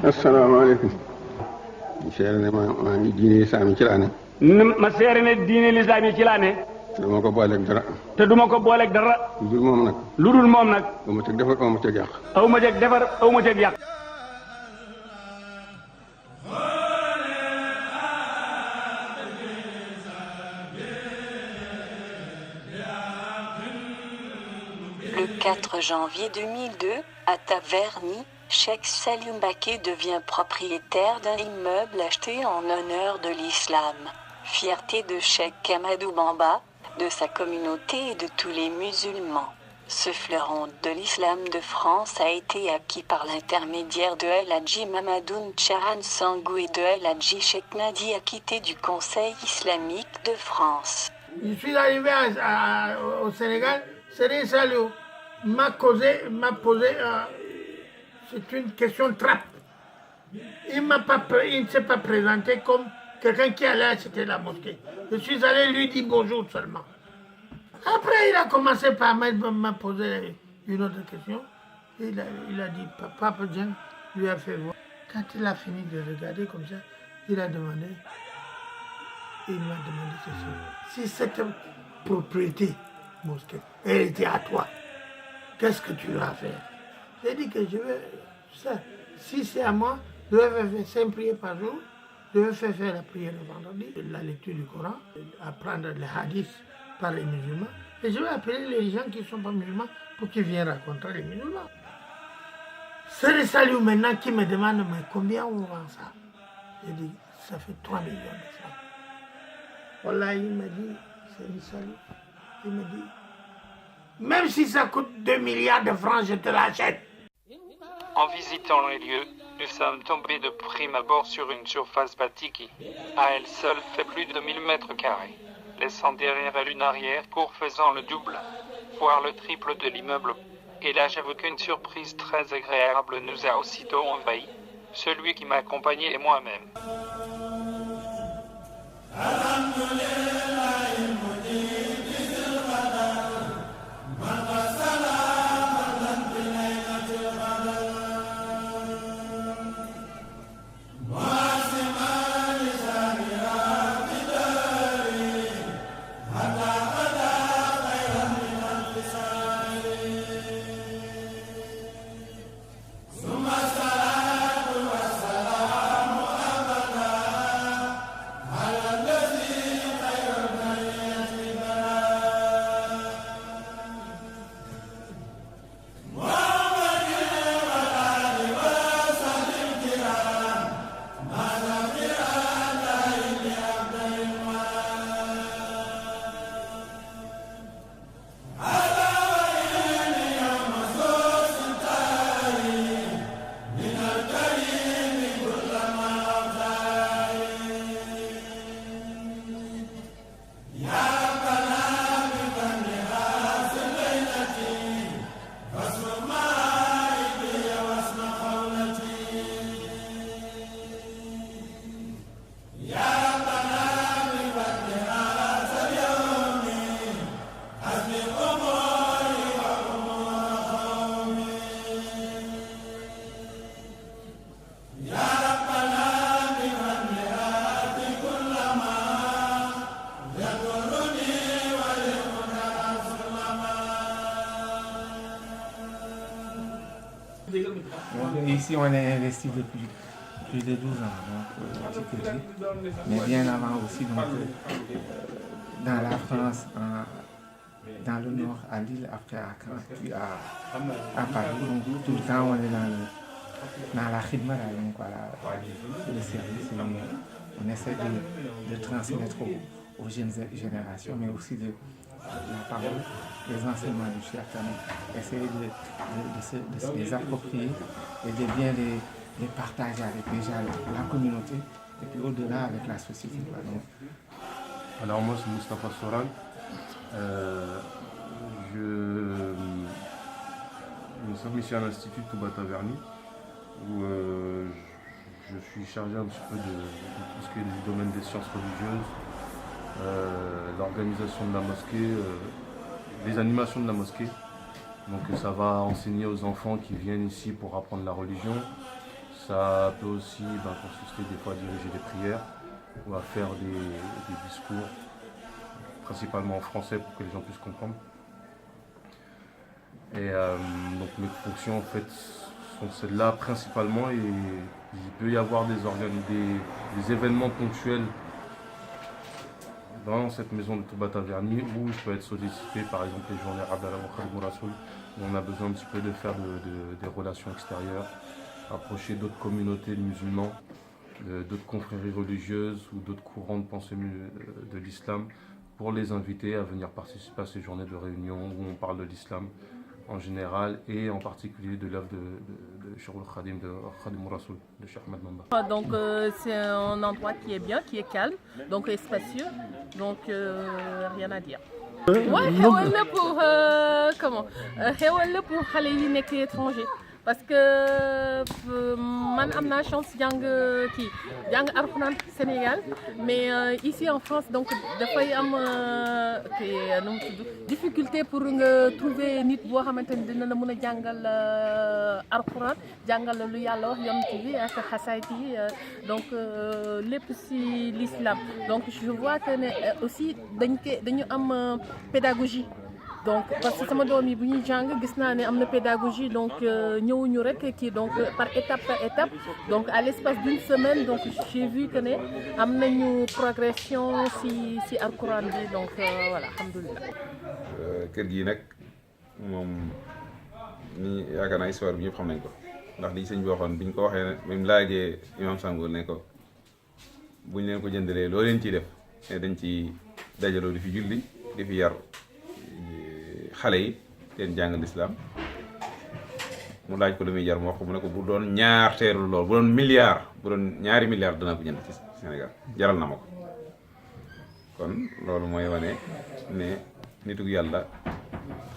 asalaamaaleykum. seere ne maa ngi diine lislaam yi ci laa ne. ma seere ne diine lislaam yi ci laa ne. te duma ko booleeg dara. te duma ko booleeg dara. lu dul moom nag. lu dul moom nag. aw ma teg defar aw ma teg yàq. aw ma teg defar aw ma teg yàq. Le 4 janvier 2002, à Taverny, Cheikh Saliou Mbacké devient propriétaire d'un immeuble acheté en honneur de l'islam. Fierté de Cheikh Amadou Bamba, de sa communauté et de tous les musulmans. Ce fleuron de l'islam de France a été acquis par l'intermédiaire de El Hadji Mamadou Tcharan Sangou et de El Hadji Cheikh Nadi Akité du Conseil islamique de France. Je suis arrivé au Sénégal, Serigne Saliou m'a posé, c'est une question trappe. Il ne s'est pas présenté comme quelqu'un qui allait acheter la mosquée. Je suis allé lui dire bonjour seulement. Après, il a commencé par me poser une autre question. Il a dit, Papa Dieng lui a fait voir. Quand il a fini de regarder comme ça, il m'a demandé ceci. Si cette propriété mosquée, elle était à toi, qu'est-ce que tu vas faire? J'ai dit que je veux ça. Si c'est à moi, je vais faire 5 prières par jour. Je vais faire la prière le vendredi, la lecture du Coran, apprendre les hadiths par les musulmans. Et je vais appeler les gens qui ne sont pas musulmans pour qu'ils viennent raconter les musulmans. C'est le Saliou maintenant qui me demande mais combien on vend ça? J'ai dit ça fait 3 millions de francs. Voilà, il m'a dit, c'est le Saliou. Il me dit, même si ça coûte 2 milliards de francs, je te l'achète. En visitant les lieux, nous sommes tombés de prime abord sur une surface bâtie qui, à elle seule, fait plus de 1000 mètres carrés, laissant derrière elle une arrière cour faisant le double, voire le triple de l'immeuble. Et là, j'avoue qu'une surprise très agréable nous a aussitôt envahis, celui qui m'accompagnait et moi-même. Ici, on est investi depuis plus de 12 ans, donc mais bien avant aussi, donc, dans la France, dans le nord, à Lille, après à Caen, puis à Paris. Donc tout le temps, on est dans la khidma, donc voilà, le service. On essaie de transmettre aux jeunes générations, mais aussi de la parole, les enseignements du Cheikh Ahmed, essayer de se les approprier et de bien les partager avec déjà la communauté et puis au-delà avec la société. Donc. Alors moi c'est Moustapha Soral. Nous sommes ici à l'Institut Touba Taverny où je suis chargé un petit peu de tout ce qui est du domaine des sciences religieuses, l'organisation de la mosquée, les animations de la mosquée. Donc ça va enseigner aux enfants qui viennent ici pour apprendre la religion. Ça peut aussi consister des fois à diriger des prières ou à faire des discours, principalement en français pour que les gens puissent comprendre. Et donc mes fonctions en fait sont celles-là principalement, et il peut y avoir des événements ponctuels dans cette maison de Touba Taverny où je peux être sollicité, par exemple les journées Abdallah wa Khadim Rasoul, où on a besoin un petit peu de faire des relations extérieures, approcher d'autres communautés musulmanes, d'autres confréries religieuses ou d'autres courants de pensée de l'islam, pour les inviter à venir participer à ces journées de réunion où on parle de l'islam en général et en particulier de l'œuvre de Cheikh Khadim, de Khadim Rasoul, de Cheikh Ahmed Bamba. Donc c'est un endroit qui est bien, qui est calme, donc spacieux, donc rien à dire. Ouais, xewal la pour comment xewal la pour xale yi nekk étranger, parce que man am naa chance jàng Alxuraan Sénégal, mais ici en France donc dafay am nu mu tudd difficulté pour nga trouver nit boo xamante ni dina la mën a jàngal Alxuraan, jàngal la lu Yàlla wax yonent bi ak xasaayid yi, donc lépp ci l'islam. Donc je vois que ne aussi dañu am pédagogie. Donc parce que sama doom yi bu ñuy jàng gis naa ne am na pédagogie, donc ñëwuñu rek kii, donc par étape, donc à l'espace d'une semaine donc j'ai vu que ne am nañu progression ci Alxuraan bi, donc voilà alhamdulilah. kër gii nag moom ni yaakaar naa histoire bi ñëpp xam nañ ko, ndax li sëñ bi waxoon biñ ko waxee ne même laajee imam Sangoor ne ko buñ leen ko jëndalee loo leen ciy def ne dañ ci dajaloo di fi julli di fi yar xale yi leen jàngal lislaam. mu laaj ko lu muy jar mu wax ko, mu ne ko bu doon ñaar teerul lool, bu doon milliard, bu doon ñaari milliard dana ko jënd ci Sénégal, jaral na ma ko. kon loolu mooy wane ne nitu yàlla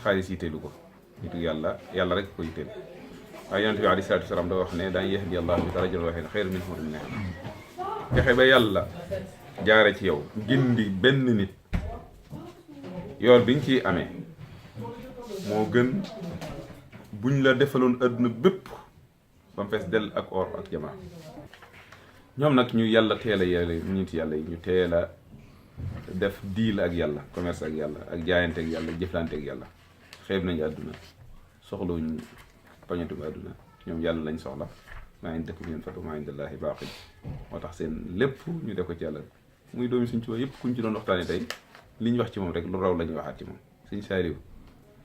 xaalis yitteelu ko, nitu yàlla rek ko yitteel. waaye yonent bi alayhi salaatu wa salaam da wax ne daan yahdi Allahu bika rajulan waahidan xayrun min humurin ni'am. fexe ba yàlla jaare ci yow gindi benn nit, yool biñ ciy amee moo gën buñ la defaloon adduna bépp ba mu fees dell ak or ak jamaa. ñoom nag ñu yàlla teel a nit yàlla yi ñu teel a def deal ak yàlla, commerce ak yàlla, ak jaayante ak yàlla, jëflante ak yàlla. xeeb nañu àdduna, soxlawuñ pañatum àdduna, ñoom yàlla lañ soxla. maa ngi dëkk bi ngeen fatu maa ngi dallaahi baaqi. moo tax seen lépp ñu def ko ci yàlla. muy doomi Sëñ Tuubaa yëpp kuñ ci doon waxtaanee tey li ñu wax ci moom rek lu raw la ñuy waxaat ci moom. Sëñ Saaliw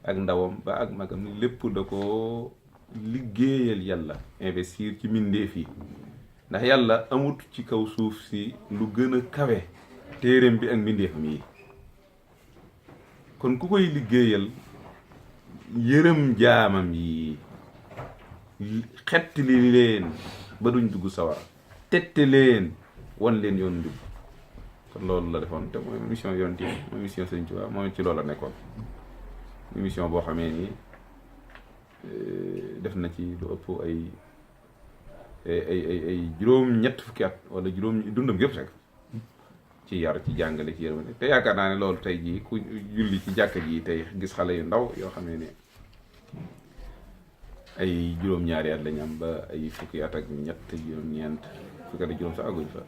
ak ndawam ba ak magam lépp da ko liggéeyal yàlla, investir ci mbindeef yi. ndax yàlla amut ci kaw suuf si lu gën a kawe téereem bi ak mbindeefam yi. kon ku koy liggéeyal yërëm jaamam yi, xettali leen ba duñ dugg sawara, tette leen wan leen yoon dugg. kon loolu la defoon te mooy mission yonent yi, mooy mission Sëñ Tuubaa, moom ci loolu la nekkoon. mission boo xamee ni def na ci lu ëpp ay juróom-ñett fukki at wala juróom dundam yëpp rek ci yar, ci jàngale, ci yërmande. te yaakaar naa ne loolu tey jii ku julli ci jàkka ji tey gis xale yu ndaw yoo xamee ne ay juróom-ñaari at lañ am ba ay fukki at ak ñett, juróom-ñeent, fukki at ak juróom sax aguñ fa.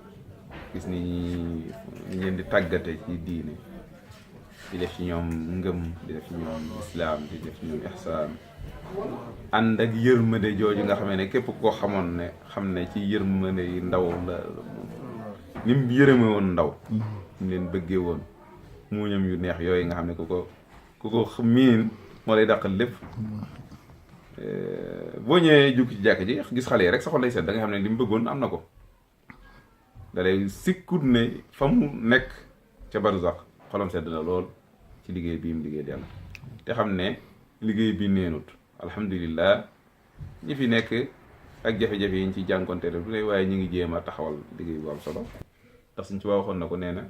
gis ni ñu leen di tàggate ci diine, di def ci ñoom ngëm, di def ci ñoom islaam, di def ci ñoom ihsaan, ànd ak yërmande jooju nga xamee ne képp koo xamoon ne xam ne ci yërmande yi ndaw la, ni mu yërëme woon ndaw, ñu leen bëggee woon muuñam yu neex yooyu nga xam ne ku ko miin moo lay dàqal lépp. boo ñëwee jukki ci jàkk ji gis xale yi rek sa xol lay sedd, da nga xam ne li mu bëggoon am na ko. da lay sikkut ne fa mu nekk ca barzax xolam sedd na lool ci liggéey bii mu liggéey yàlla. te xam ne liggéey bi neenut, alhamdulillah ñi fi nekk ak jafe-jafe yi ñu ci jànkonte du lay, waaye ñu ngi jéem a taxawal liggéey bu am solo. ndax Sëñ Tuubaa waxoon na ko, nee na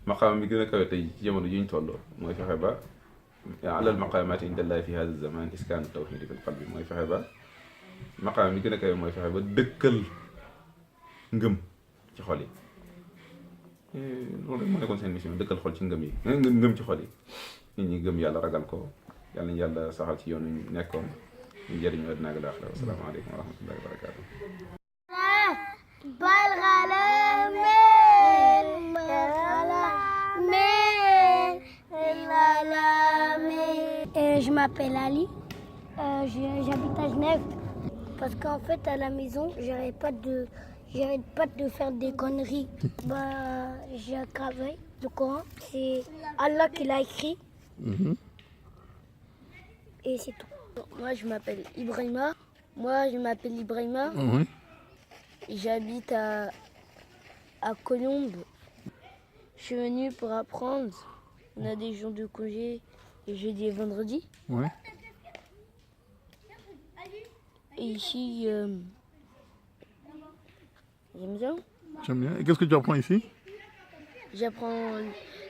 maqaam bi gën a kawe tey ci jamono ji ñu toll mooy fexe ba alal maqaamaati indallahi fi hada zaman iskaanu tawxiidi fil qalbi. mooy fexe ba maqaam bi gën a kawe mooy fexe ba dëkkal ngëm ci xol yi. loolu rek moo nekkoon seen mission, dëkkal xol ci ngëm yi, ngëm ci xol yi. nit ñi gëm yàlla, ragal ko, yàlla nañu yàlla saxal ci yoonu nekkoon ñu jëriñu àddina ak laaxira. Asalaamaaleykum wa rahmatullahi wa barakaatu. Je m'appelle Ali, j'habite à Genève parce qu'en fait à la maison j'arrête pas de faire des conneries. Je travaille le Coran, c'est Allah qui l'a écrit et c'est tout. Moi je m'appelle Ibrahima. J'habite à Colombes. Je suis venue pour apprendre. On a des jours de congé. Et jeudi et vendredi. Ouais. Et ici, j'aime bien. J'aime bien. Et qu'est-ce que tu apprends ici? J'apprends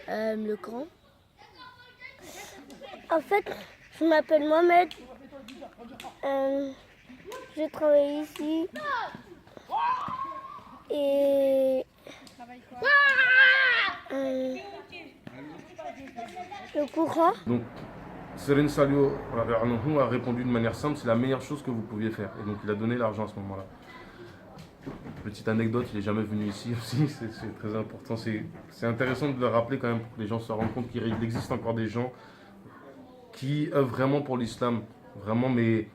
le Coran. En fait, je m'appelle Mohamed. Je travaille ici. Et le Coran. Donc, Serigne Saliou a répondu d'une manière simple, c'est la meilleure chose que vous pouviez faire. Et donc il a donné l'argent à ce moment-là. Petite anecdote, il n'est jamais venu ici aussi, c'est très important. C'est intéressant de le rappeler quand même pour que les gens se rendent compte qu'il existe encore des gens qui œuvrent vraiment pour l'islam, vraiment, mais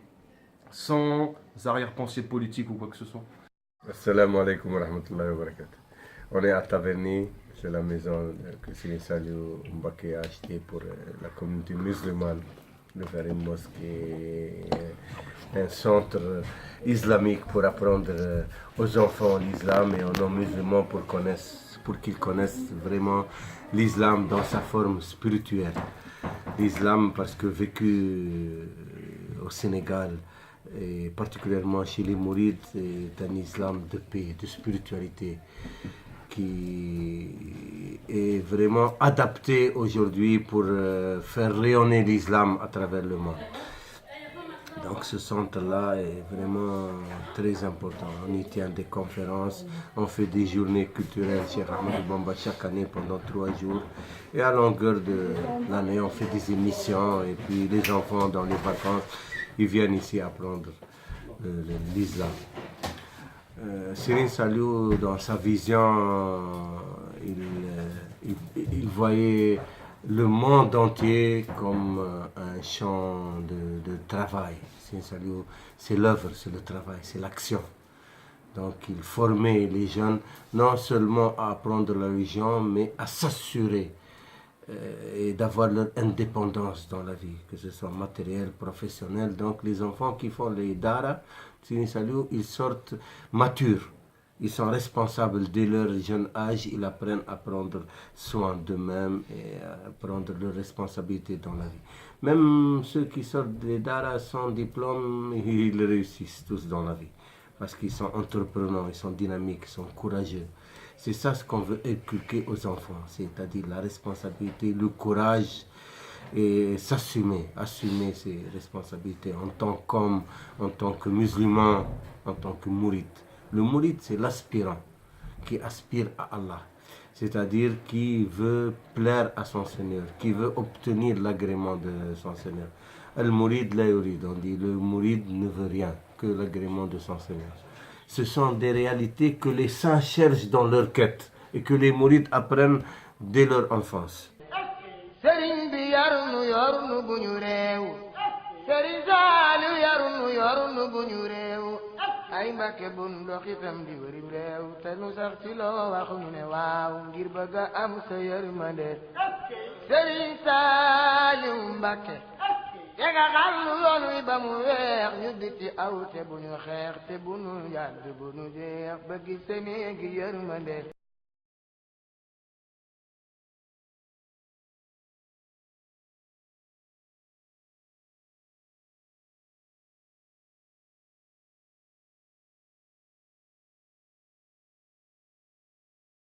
sans arrière-pensée politique ou quoi que ce soit. Assalamu alaikum wa rahmatullahi wa barakatuh. On est à Taverny, c'est la maison que Serigne Saliou Mbacké a achetée pour la communauté musulmane, de faire une mosquée, un centre islamique pour apprendre aux enfants l'islam et aux non-musulmans pour qu'ils connaissent vraiment l'islam dans sa forme spirituelle. L'islam parce que vécu au Sénégal, et particulièrement chez les mourides, c'est un islam de paix, de spiritualité, qui est vraiment adapté aujourd'hui pour faire rayonner l'islam à travers le monde. Donc ce centre-là est vraiment très important. On y tient des conférences, on fait des journées culturelles chez Ahmadou Bamba chaque année pendant 3 jours. Et à longueur de l'année, on fait des émissions et puis les enfants dans les vacances, ils viennent ici apprendre l'islam. Serigne Saliou, dans sa vision, il voyait le monde entier comme un champ de travail. Serigne Saliou, c'est l'œuvre, c'est le travail, c'est l'action. Donc il formait les jeunes non seulement à apprendre la religion, mais à s'assurer et d'avoir leur indépendance dans la vie, que ce soit matériel, professionnel. Donc les enfants qui font les dara, Serigne Saliou, ils sortent matures. Ils sont responsables dès leur jeune âge, ils apprennent à prendre soin d'eux-mêmes et à prendre leurs responsabilités dans la vie. Même ceux qui sortent des dara sans diplôme, ils réussissent tous dans la vie. Parce qu'ils sont entrepreneurs, ils sont dynamiques, ils sont courageux. C'est ça ce qu'on veut inculquer aux enfants, c'est-à-dire la responsabilité, le courage et s'assumer, assumer ses responsabilités en tant qu'homme, en tant que musulman, en tant que mouride. Le mouride, c'est l'aspirant qui aspire à Allah, c'est-à-dire qui veut plaire à son Seigneur, qui veut obtenir l'agrément de son Seigneur. Al-Mourid la yurid, on dit le mouride ne veut rien que l'agrément de son Seigneur. Ce sont des réalités que les saints cherchent dans leur quête et que les mourides apprennent dès leur enfance. ay Mbàkke bun dox itam di wërim réew te nu sax ci loo wax ñu ne waaw ngir bëgg a am sa yërmande Sëriñ Saaliw Mbàkke te nga xam lu yoon wi ba mu weex ñu di ci aw te bu ñu xeex te bu ñu yàgg bu ñu jeex ba gis sa néegi yërmande